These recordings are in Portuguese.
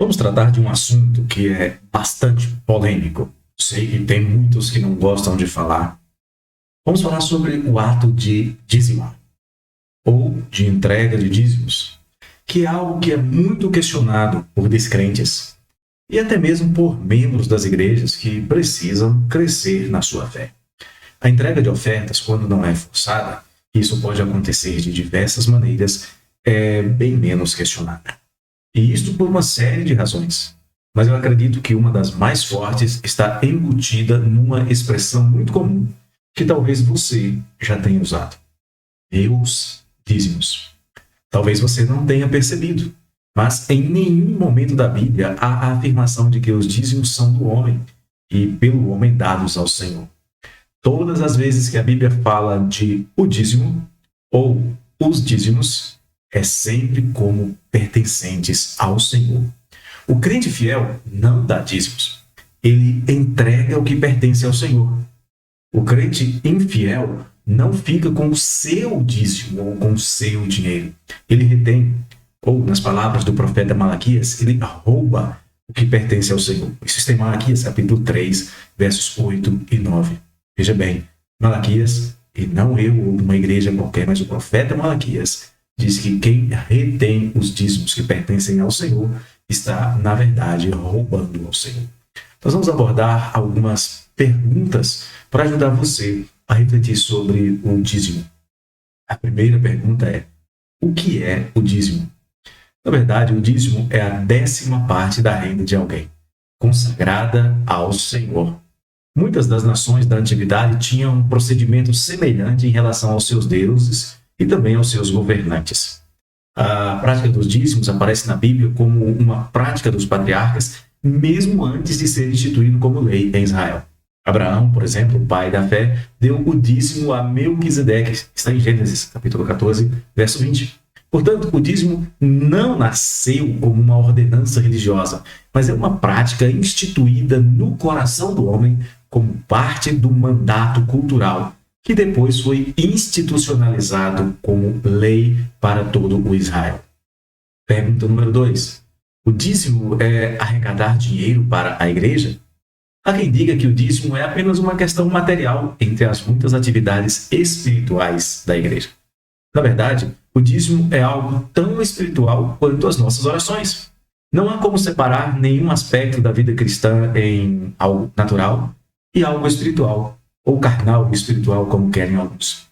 Vamos tratar de um assunto que é bastante polêmico. Sei que tem muitos que não gostam de falar. Vamos falar sobre o ato de dizimar, ou de entrega de dízimos, que é algo que é muito questionado por descrentes e até mesmo por membros das igrejas que precisam crescer na sua fé. A entrega de ofertas, quando não é forçada, isso pode acontecer de diversas maneiras, é bem menos questionada. E isto por uma série de razões. Mas eu acredito que uma das mais fortes está embutida numa expressão muito comum, que talvez você já tenha usado. Meus dízimos. Talvez você não tenha percebido, mas em nenhum momento da Bíblia há a afirmação de que os dízimos são do homem e pelo homem dados ao Senhor. Todas as vezes que a Bíblia fala de o dízimo ou os dízimos, é sempre como pertencentes ao Senhor. O crente fiel não dá dízimos. Ele entrega o que pertence ao Senhor. O crente infiel não fica com o seu dízimo ou com o seu dinheiro. Ele retém, ou nas palavras do profeta Malaquias, ele rouba o que pertence ao Senhor. Isso está em Malaquias, capítulo 3, versos 8 e 9. Veja bem, Malaquias, e não eu ou uma igreja qualquer, mas o profeta Malaquias, diz que quem retém os dízimos que pertencem ao Senhor está, na verdade, roubando ao Senhor. Nós vamos abordar algumas perguntas para ajudar você a refletir sobre o dízimo. A primeira pergunta é: o que é o dízimo? Na verdade, o dízimo é a 10ª parte da renda de alguém, consagrada ao Senhor. Muitas das nações da antiguidade tinham um procedimento semelhante em relação aos seus deuses e também aos seus governantes. A prática dos dízimos aparece na Bíblia como uma prática dos patriarcas, mesmo antes de ser instituído como lei em Israel. Abraão, por exemplo, o pai da fé, deu o dízimo a Melquisedeque, está em Gênesis, capítulo 14, verso 20. Portanto, o dízimo não nasceu como uma ordenança religiosa, mas é uma prática instituída no coração do homem como parte do mandato cultural, que depois foi institucionalizado como lei para todo o Israel. Pergunta número 2. O dízimo é arrecadar dinheiro para a igreja? Há quem diga que o dízimo é apenas uma questão material entre as muitas atividades espirituais da igreja. Na verdade, o dízimo é algo tão espiritual quanto as nossas orações. Não há como separar nenhum aspecto da vida cristã em algo natural e algo espiritual, ou carnal e espiritual, como querem alguns.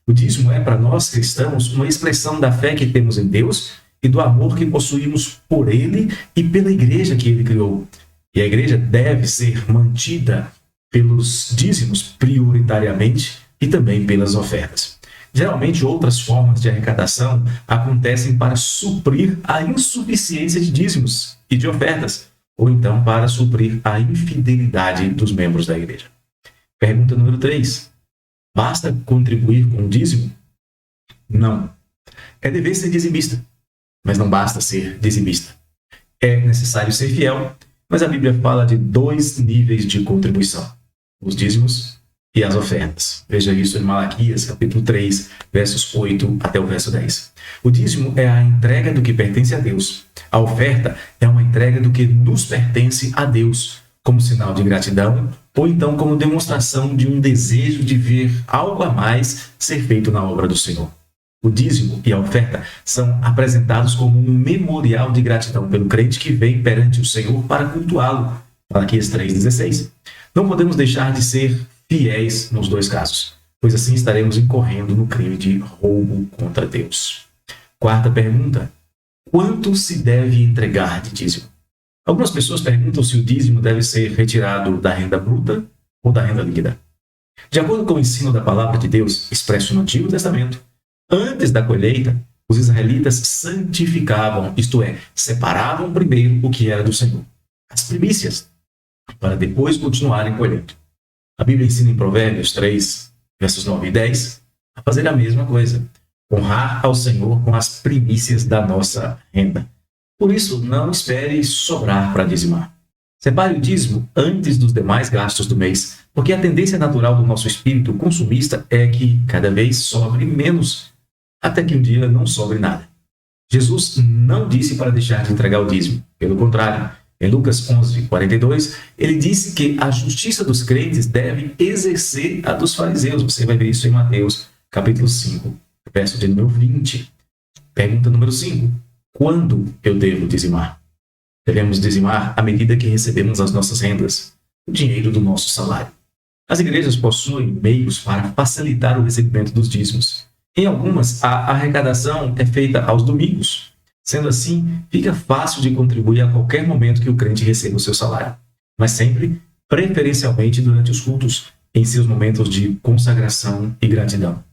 O dízimo é, para nós cristãos, uma expressão da fé que temos em Deus e do amor que possuímos por Ele e pela igreja que Ele criou. E a igreja deve ser mantida pelos dízimos prioritariamente e também pelas ofertas. Geralmente, outras formas de arrecadação acontecem para suprir a insuficiência de dízimos e de ofertas, ou então para suprir a infidelidade dos membros da igreja. Pergunta número 3. Basta contribuir com o dízimo? Não. É dever ser dizimista, mas não basta ser dizimista. É necessário ser fiel, mas a Bíblia fala de 2 níveis de contribuição: os dízimos e as ofertas. Veja isso em Malaquias, capítulo 3, versos 8 até o verso 10. O dízimo é a entrega do que pertence a Deus. A oferta é uma entrega do que nos pertence a Deus, como sinal de gratidão, ou então como demonstração de um desejo de ver algo a mais ser feito na obra do Senhor. O dízimo e a oferta são apresentados como um memorial de gratidão pelo crente que vem perante o Senhor para cultuá-lo. Malaquias 3,16. Não podemos deixar de ser fiéis nos 2 casos, pois assim estaremos incorrendo no crime de roubo contra Deus. 4ª pergunta: quanto se deve entregar de dízimo? Algumas pessoas perguntam se o dízimo deve ser retirado da renda bruta ou da renda líquida. De acordo com o ensino da palavra de Deus, expresso no Antigo Testamento, antes da colheita, os israelitas santificavam, isto é, separavam primeiro o que era do Senhor, as primícias, para depois continuarem colhendo. A Bíblia ensina em Provérbios 3, versos 9 e 10, a fazer a mesma coisa: honrar ao Senhor com as primícias da nossa renda. Por isso, não espere sobrar para dizimar. Separe o dízimo antes dos demais gastos do mês, porque a tendência natural do nosso espírito consumista é que cada vez sobre menos, até que um dia não sobre nada. Jesus não disse para deixar de entregar o dízimo. Pelo contrário, em Lucas 11:42, ele disse que a justiça dos crentes deve exercer a dos fariseus. Você vai ver isso em Mateus, capítulo 5, verso de número 20. Pergunta número 5. Quando eu devo dizimar? Devemos dizimar à medida que recebemos as nossas rendas, o dinheiro do nosso salário. As igrejas possuem meios para facilitar o recebimento dos dízimos. Em algumas, a arrecadação é feita aos domingos. Sendo assim, fica fácil de contribuir a qualquer momento que o crente receba o seu salário, mas sempre, preferencialmente durante os cultos, em seus momentos de consagração e gratidão.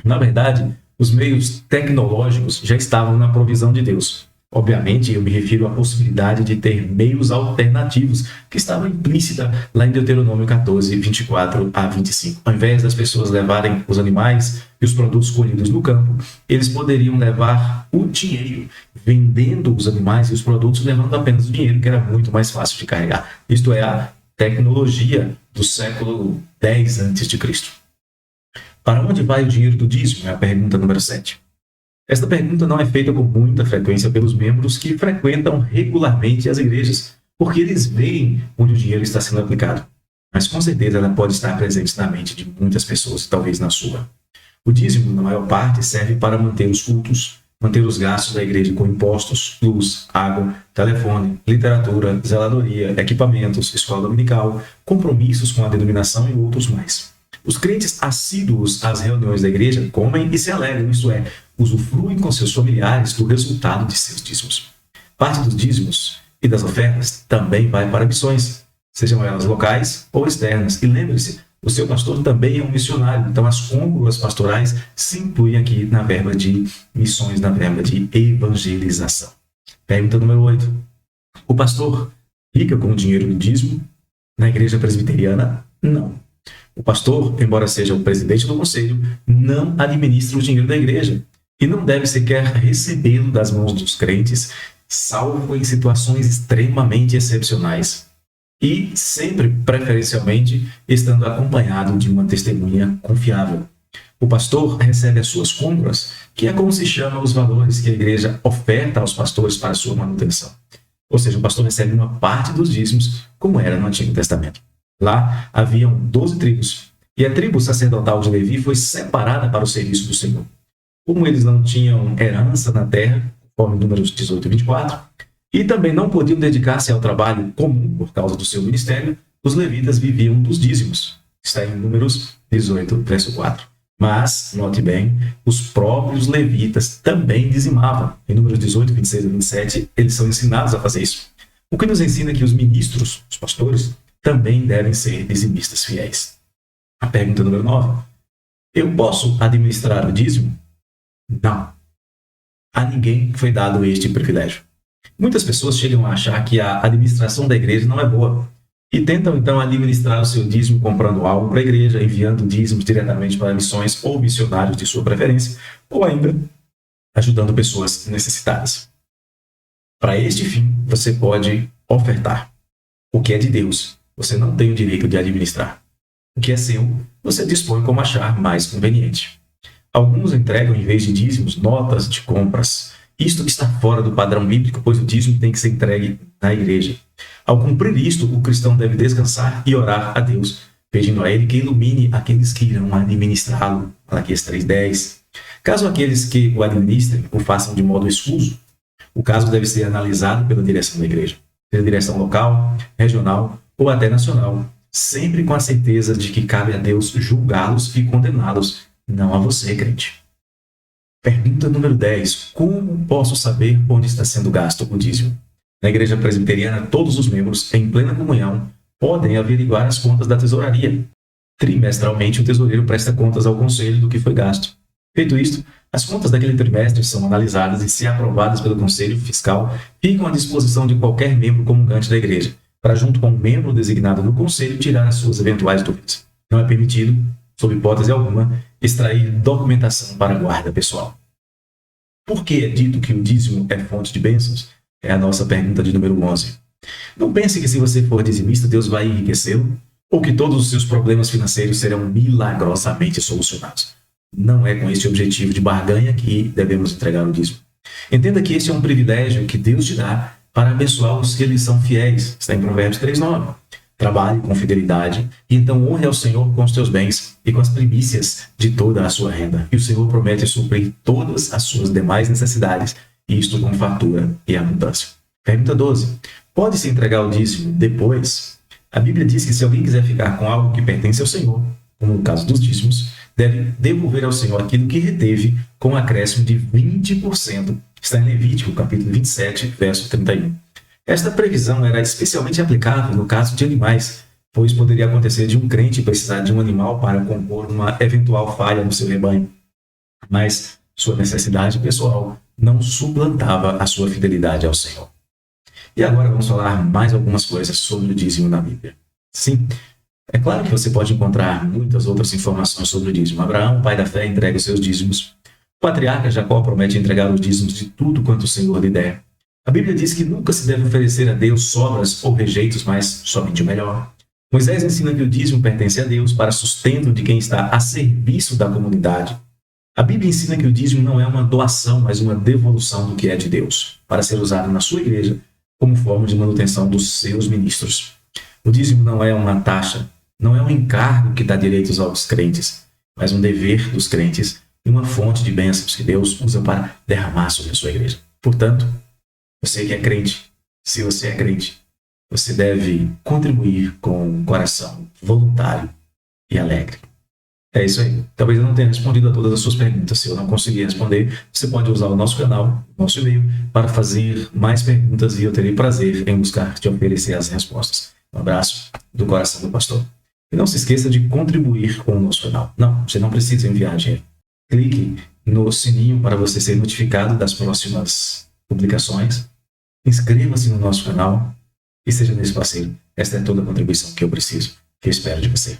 Na verdade, os meios tecnológicos já estavam na provisão de Deus. Obviamente, eu me refiro à possibilidade de ter meios alternativos, que estava implícita lá em Deuteronômio 14, 24 a 25. Ao invés das pessoas levarem os animais e os produtos colhidos no campo, eles poderiam levar o dinheiro, vendendo os animais e os produtos, levando apenas o dinheiro, que era muito mais fácil de carregar. Isto é a tecnologia do século X a.C. Para onde vai o dinheiro do dízimo? É a pergunta número 7. Esta pergunta não é feita com muita frequência pelos membros que frequentam regularmente as igrejas, porque eles veem onde o dinheiro está sendo aplicado. Mas com certeza ela pode estar presente na mente de muitas pessoas, talvez na sua. O dízimo, na maior parte, serve para manter os cultos, manter os gastos da igreja com impostos, luz, água, telefone, literatura, zeladoria, equipamentos, escola dominical, compromissos com a denominação e outros mais. Os crentes assíduos às reuniões da igreja comem e se alegram, isto é, usufruem com seus familiares do resultado de seus dízimos. Parte dos dízimos e das ofertas também vai para missões, sejam elas locais ou externas. E lembre-se, o seu pastor também é um missionário, então as côngulas pastorais se incluem aqui na verba de missões, na verba de evangelização. Pergunta número 8. O pastor fica com o dinheiro do dízimo na igreja presbiteriana? Não. O pastor, embora seja o presidente do conselho, não administra o dinheiro da igreja e não deve sequer recebê-lo das mãos dos crentes, salvo em situações extremamente excepcionais e sempre, preferencialmente, estando acompanhado de uma testemunha confiável. O pastor recebe as suas côngulas, que é como se chama os valores que a igreja oferta aos pastores para sua manutenção. Ou seja, o pastor recebe uma parte dos dízimos, como era no Antigo Testamento. Lá haviam 12 tribos, e a tribo sacerdotal de Levi foi separada para o serviço do Senhor. Como eles não tinham herança na terra, conforme Números 18 e 24, e também não podiam dedicar-se ao trabalho comum por causa do seu ministério, os levitas viviam dos dízimos. Está em Números 18, verso 4. Mas, note bem, os próprios levitas também dizimavam. Em Números 18, 26 e 27, eles são ensinados a fazer isso. O que nos ensina que os ministros, os pastores, também devem ser dizimistas fiéis. A pergunta número 9. Eu posso administrar o dízimo? Não. A ninguém foi dado este privilégio. Muitas pessoas chegam a achar que a administração da igreja não é boa e tentam então administrar o seu dízimo comprando algo para a igreja, enviando dízimos diretamente para missões ou missionários de sua preferência, ou ainda ajudando pessoas necessitadas. Para este fim, você pode ofertar. O que é de Deus, você não tem o direito de administrar. O que é seu, você dispõe como achar mais conveniente. Alguns entregam, em vez de dízimos, notas de compras. Isto está fora do padrão bíblico, pois o dízimo tem que ser entregue na igreja. Ao cumprir isto, o cristão deve descansar e orar a Deus, pedindo a Ele que ilumine aqueles que irão administrá-lo. Malaquias 3:10. Caso aqueles que o administrem o façam de modo escuso, o caso deve ser analisado pela direção da igreja, pela direção local, regional ou até nacional, sempre com a certeza de que cabe a Deus julgá-los e condená-los, não a você, crente. Pergunta número 10. Como posso saber onde está sendo gasto o dízimo? Na igreja presbiteriana, todos os membros, em plena comunhão, podem averiguar as contas da tesouraria. Trimestralmente, o tesoureiro presta contas ao conselho do que foi gasto. Feito isto, as contas daquele trimestre são analisadas e, se aprovadas pelo conselho fiscal, ficam à disposição de qualquer membro comungante da igreja, para, junto com um membro designado no conselho, tirar as suas eventuais dúvidas. Não é permitido, sob hipótese alguma, extrair documentação para guarda pessoal. Por que é dito que o dízimo é fonte de bênçãos? É a nossa pergunta de número 11. Não pense que, se você for dizimista, Deus vai enriquecê-lo, ou que todos os seus problemas financeiros serão milagrosamente solucionados. Não é com esse objetivo de barganha que devemos entregar o dízimo. Entenda que este é um privilégio que Deus te dá para abençoar os que lhes são fiéis. Está em Provérbios 3:9. Trabalhe com fidelidade e então honre ao Senhor com os teus bens e com as primícias de toda a sua renda. E o Senhor promete suprir todas as suas demais necessidades, e isto com fartura e abundância. Pergunta 12. Pode-se entregar o dízimo depois? A Bíblia diz que se alguém quiser ficar com algo que pertence ao Senhor, como no caso dos dízimos, deve devolver ao Senhor aquilo que reteve com um acréscimo de 20%. Está em Levítico, capítulo 27, verso 31. Esta previsão era especialmente aplicável no caso de animais, pois poderia acontecer de um crente precisar de um animal para compor uma eventual falha no seu rebanho. Mas sua necessidade pessoal não suplantava a sua fidelidade ao Senhor. E agora vamos falar mais algumas coisas sobre o dízimo na Bíblia. Sim, é claro que você pode encontrar muitas outras informações sobre o dízimo. Abraão, pai da fé, entrega os seus dízimos. O patriarca Jacó promete entregar os dízimos de tudo quanto o Senhor lhe der. A Bíblia diz que nunca se deve oferecer a Deus sobras ou rejeitos, mas somente o melhor. Moisés ensina que o dízimo pertence a Deus para sustento de quem está a serviço da comunidade. A Bíblia ensina que o dízimo não é uma doação, mas uma devolução do que é de Deus, para ser usado na sua igreja como forma de manutenção dos seus ministros. O dízimo não é uma taxa, não é um encargo que dá direitos aos crentes, mas um dever dos crentes e uma fonte de bênçãos que Deus usa para derramar sobre a sua igreja. Portanto, você que é crente, se você é crente, você deve contribuir com um coração voluntário e alegre. É isso aí. Talvez eu não tenha respondido a todas as suas perguntas. Se eu não conseguir responder, você pode usar o nosso canal, o nosso e-mail, para fazer mais perguntas e eu terei prazer em buscar te oferecer as respostas. Um abraço do coração do pastor. E não se esqueça de contribuir com o nosso canal. Não, você não precisa enviar dinheiro. Clique no sininho para você ser notificado das próximas publicações. Inscreva-se no nosso canal e seja nesse parceiro. Esta é toda a contribuição que eu preciso, que eu espero de você.